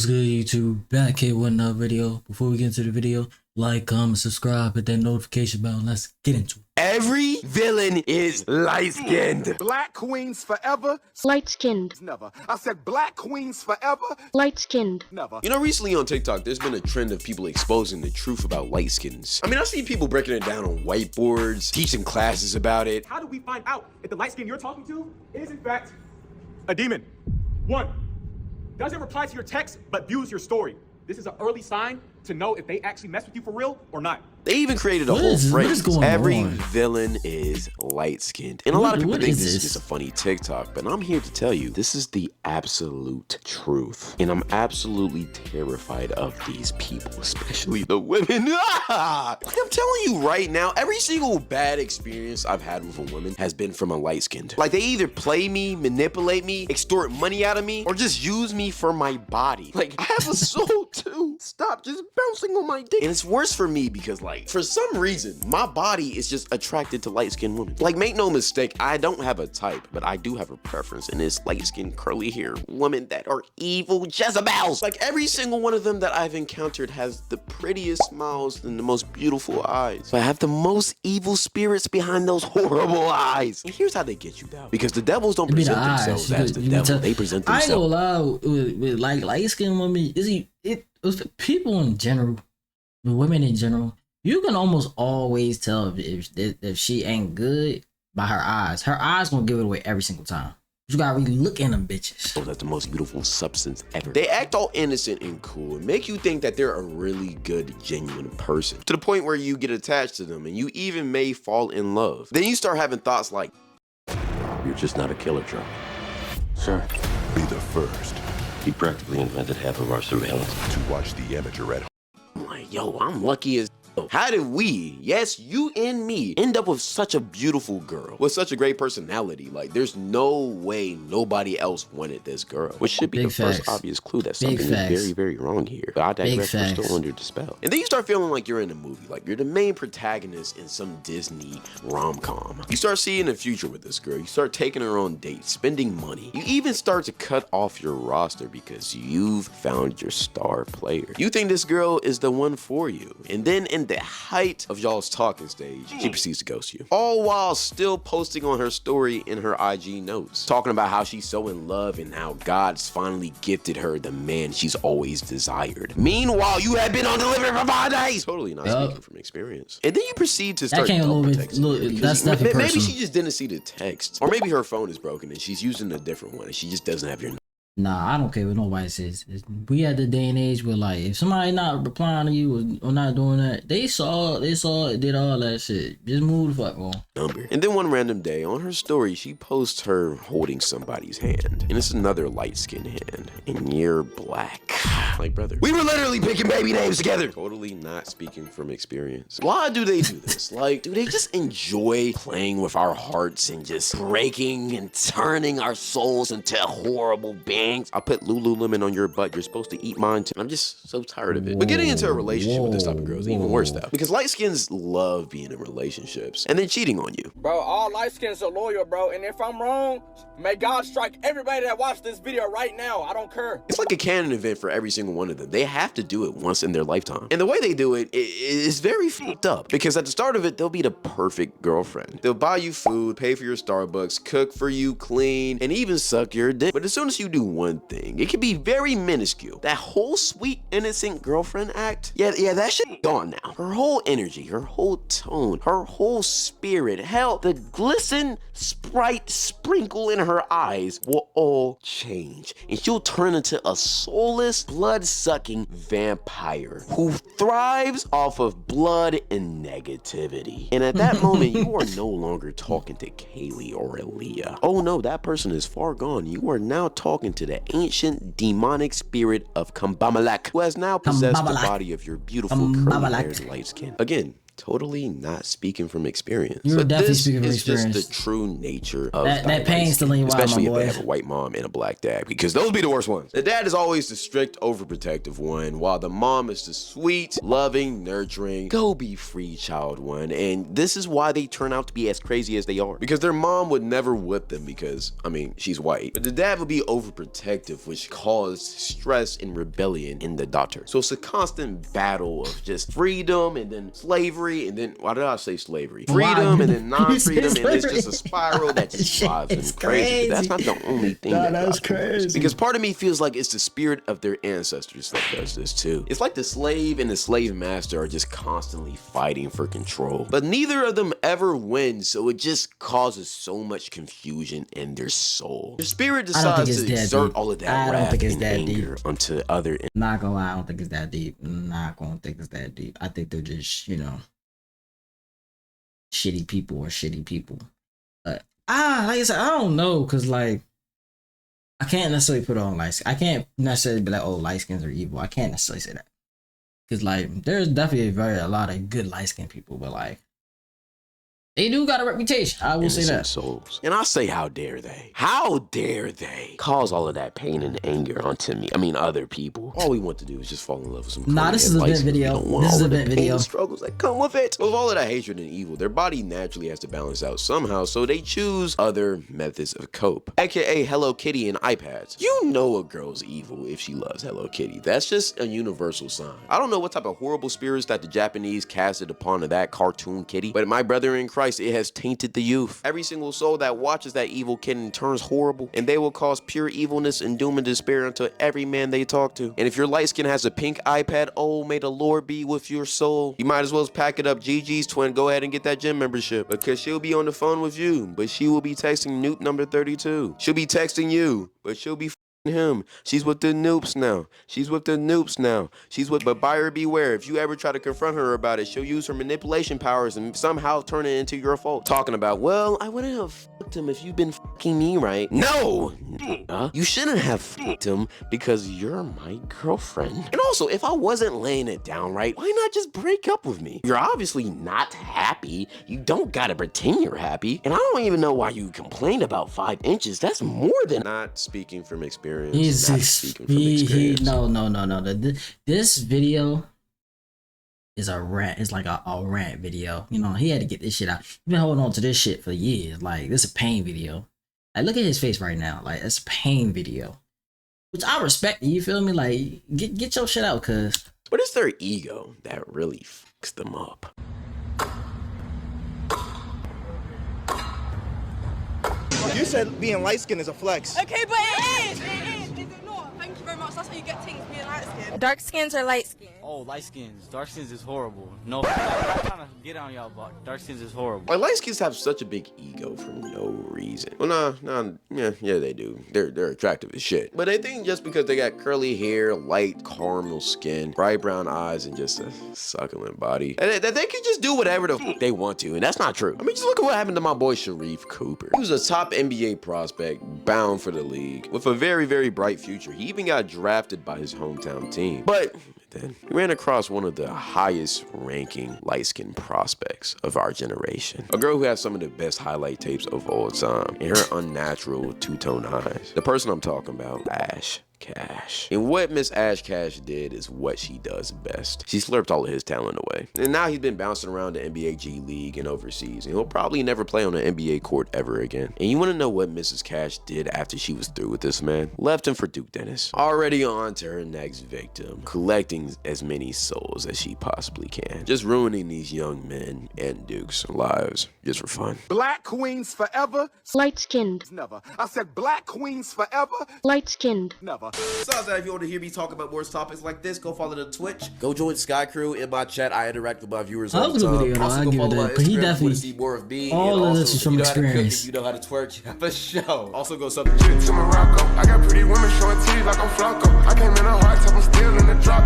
What's good, YouTube? Back here with another video. Before we get into the video, like, comment, subscribe, hit that notification bell. Let's get into it. Every villain is light-skinned. Black queens forever. Light-skinned. Never. I said black queens forever. Light-skinned. Never. You know, recently on TikTok, there's been a trend of people exposing the truth about light skins. I mean, I see people breaking it down on whiteboards, teaching classes about it. How do we find out if the light skin you're talking to is in fact a demon? 1, doesn't reply to your text but views your story. This is an early sign to know if they actually mess with you for real or not. They even created a whole phrase. Every villain is light-skinned. And a lot of people think this is just a funny TikTok, but I'm here to tell you, this is the absolute truth. And I'm absolutely terrified of these people, especially the women. Like I'm telling you right now, every single bad experience I've had with a woman has been from a light-skinned. Like they either play me, manipulate me, extort money out of me, or just use me for my body. Like I have a soul too. Stop just bouncing on my dick. And it's worse for me because like, for some reason, my body is just attracted to light-skinned women. Like, make no mistake, I don't have a type, but I do have a preference, and it's light-skinned, curly-hair women that are evil Jezebels. Like, every single one of them that I've encountered has the prettiest smiles and the most beautiful eyes. But I have the most evil spirits behind those horrible eyes. And here's how they get you, though. Because the devils don't present themselves as the devil. They present themselves. I ain't gonna lie, with like light-skinned women, it was the people in general, the women in general. You can almost always tell if she ain't good by her eyes. Her eyes gonna give it away every single time. You gotta really look in them bitches. Oh, that's the most beautiful substance ever. They act all innocent and cool and make you think that they're a really good, genuine person. To the point where you get attached to them and you even may fall in love. Then you start having thoughts like, you're just not a killer, Joe. Sir, Be the first he practically invented half of our surveillance. to watch the amateur at home. I'm like, yo, I'm lucky as how did we, yes, you and me, end up with such a beautiful girl with such a great personality? Like, there's no way nobody else wanted this girl, which should be the first obvious clue that something is very, very wrong here. But I digress, we're still under the spell. And then you start feeling like you're in a movie, like you're the main protagonist in some Disney rom-com. You start seeing the future with this girl. You start taking her on dates, spending money. You even start to cut off your roster because you've found your star player. You think this girl is the one for you. And then in the height of y'all's talking stage, she proceeds to ghost you. All while still posting on her story in her IG notes, talking about how she's so in love and how God's finally gifted her the man she's always desired. Meanwhile, you have been on delivery for 5 days. Totally not speaking from experience. And then you proceed to start double texting. That's definitely maybe she just didn't see the text. Or maybe her phone is broken and she's using a different one and she just doesn't have your. Nah, I don't care what nobody says. We at the day and age where like if somebody not replying to you or not doing that, they saw it, did all that shit. Just move the fuck on. Number. And then one random day on her story, she posts her holding somebody's hand. And it's another light-skinned hand. And you're black. Like, brother, we were literally picking baby names together. Totally not speaking from experience. Why do they do this? Like, do they just enjoy playing with our hearts and just breaking and turning our souls into horrible beings? I put Lululemon on your butt. You're supposed to eat mine too. I'm just so tired of it. But getting into a relationship with this type of girl is even worse though. Because light skins love being in relationships and then cheating on you. Bro, all light skins are loyal, bro. And if I'm wrong, may God strike everybody that watched this video right now. I don't care. It's like a canon event for every single one of them. They have to do it once in their lifetime. And the way they do it is very fucked up. Because at the start of it, they'll be the perfect girlfriend. They'll buy you food, pay for your Starbucks, cook for you, clean, and even suck your dick. But as soon as you do one thing, it can be very minuscule. That whole sweet, innocent girlfriend act, yeah, that shit gone now. Her whole energy, her whole tone, her whole spirit, hell, the glisten Sprite sprinkle in her eyes will all change. And she'll turn into a soulless, blood-sucking vampire who thrives off of blood and negativity. And at that moment, you are no longer talking to Kaylee or Aaliyah. Oh no, that person is far gone. You are now talking to the ancient demonic spirit of Kambamalak, who has now possessed the body of your beautiful curly-haired light skin. Again, totally not speaking from experience. You're definitely speaking from experience. Experience. This is just the true nature of that pain still in your wild, especially my if boy. they have a white mom and a black dad, because those be the worst ones. The dad is always the strict, overprotective one, while the mom is the sweet, loving, nurturing, go be free child one. And this is why they turn out to be as crazy as they are, because their mom would never whip them because, I mean, she's white. But the dad would be overprotective, which caused stress and rebellion in the daughter. So it's a constant battle of just freedom and then slavery, and then, why did I say slavery? Freedom and then non-freedom, and it's just a spiral that just drives them crazy. But that's not the only thing that's crazy. Because part of me feels like it's the spirit of their ancestors that does this too. It's like the slave and the slave master are just constantly fighting for control, but neither of them ever wins, so it just causes so much confusion in their soul. Their spirit decides to exert all of that wrath and anger onto other. Not gonna lie, I don't think it's that deep. Not gonna think it's that deep. I think they're just, you know, shitty people. But like I said, I don't know, cause like I can't necessarily put on light. I can't necessarily be like, oh, light skins are evil. I can't necessarily say that, cause like there's definitely a lot of good light skinned people, but like they do got a reputation. I will say that. Souls. And I say, how dare they? How dare they cause all of that pain and anger onto me? I mean, other people. All we want to do is just fall in love with some. Nah, this is a vent video. This is a vent video. Struggles that come with it. With all of that hatred and evil, their body naturally has to balance out somehow, so they choose other methods of cope, aka Hello Kitty and iPads. You know a girl's evil if she loves Hello Kitty. That's just a universal sign. I don't know what type of horrible spirits that the Japanese casted upon that cartoon kitty, but my brother in Christ, it has tainted the youth. Every single soul that watches that evil kitten turns horrible, and they will cause pure evilness and doom and despair unto every man they talk to. And if your light skin has a pink iPad, oh, may the Lord be with your soul. You might as well pack it up. GG's twin, go ahead and get that gym membership, because she'll be on the phone with you, but she will be texting Newt number 32. She'll be texting you, but she'll be him. She's with the noobs now. But buyer beware. If you ever try to confront her about it, she'll use her manipulation powers and somehow turn it into your fault. Talking about, well, I wouldn't have fucked him if you'd been fucking me right. No! You shouldn't have fucked him because you're my girlfriend. And also, if I wasn't laying it down right, why not just break up with me? You're obviously not happy. You don't gotta pretend you're happy. And I don't even know why you complained about 5 inches. That's more than not speaking from experience. No. This video is a rant. It's like a rant video. You know, he had to get this shit out. He's been holding on to this shit for years. Like, this is a pain video. Like, look at his face right now. Like, it's a pain video, which I respect. You feel me? Like, get your shit out, cuz. But it's their ego that really fucks them up. You said being light-skinned is a flex. Okay, but it is. Is it not? Thank you very much. That's how you get things being light-skinned. Dark skins or light skins? Oh, light skins. Dark skins is horrible. No, I'm trying to get on y'all, but dark skins is horrible. Like, light skins have such a big ego for no reason. Well, yeah, they do. They're attractive as shit. But they think just because they got curly hair, light caramel skin, bright brown eyes, and just a succulent body, that they can just do whatever the fuck they want to, and that's not true. I mean, just look at what happened to my boy Sharif Cooper. He was a top NBA prospect, bound for the league, with a very, very bright future. He even got drafted by his hometown team. But then he ran across one of the highest ranking light-skinned prospects of our generation. A girl who has some of the best highlight tapes of all time, and her unnatural two-tone eyes. The person I'm talking about, Ash Cash. And what Miss Ash Cash did is what she does best. She slurped all of his talent away. And now he's been bouncing around the NBA G League and overseas, and he'll probably never play on an NBA court ever again. And you want to know what Mrs. Cash did after she was through with this man? Left him for Duke Dennis. Already on to her next victim, collecting as many souls as she possibly can. Just ruining these young men and Duke's lives just for fun. Black queens forever. Light-skinned. Never. I said black queens forever. Light-skinned. Never. Besides that, if you want to hear me talk about more topics like this, go follow the Twitch. Go join Sky Crew in my chat. I interact with my viewers all the time. Also, go follow my Instagram to see more of me. All of this is from experience. You know how to twerk, for sure. Also, go sub to Morocco. I got pretty women showing titties like I'm Flocko. I came in a hard top, I'm still in the drop.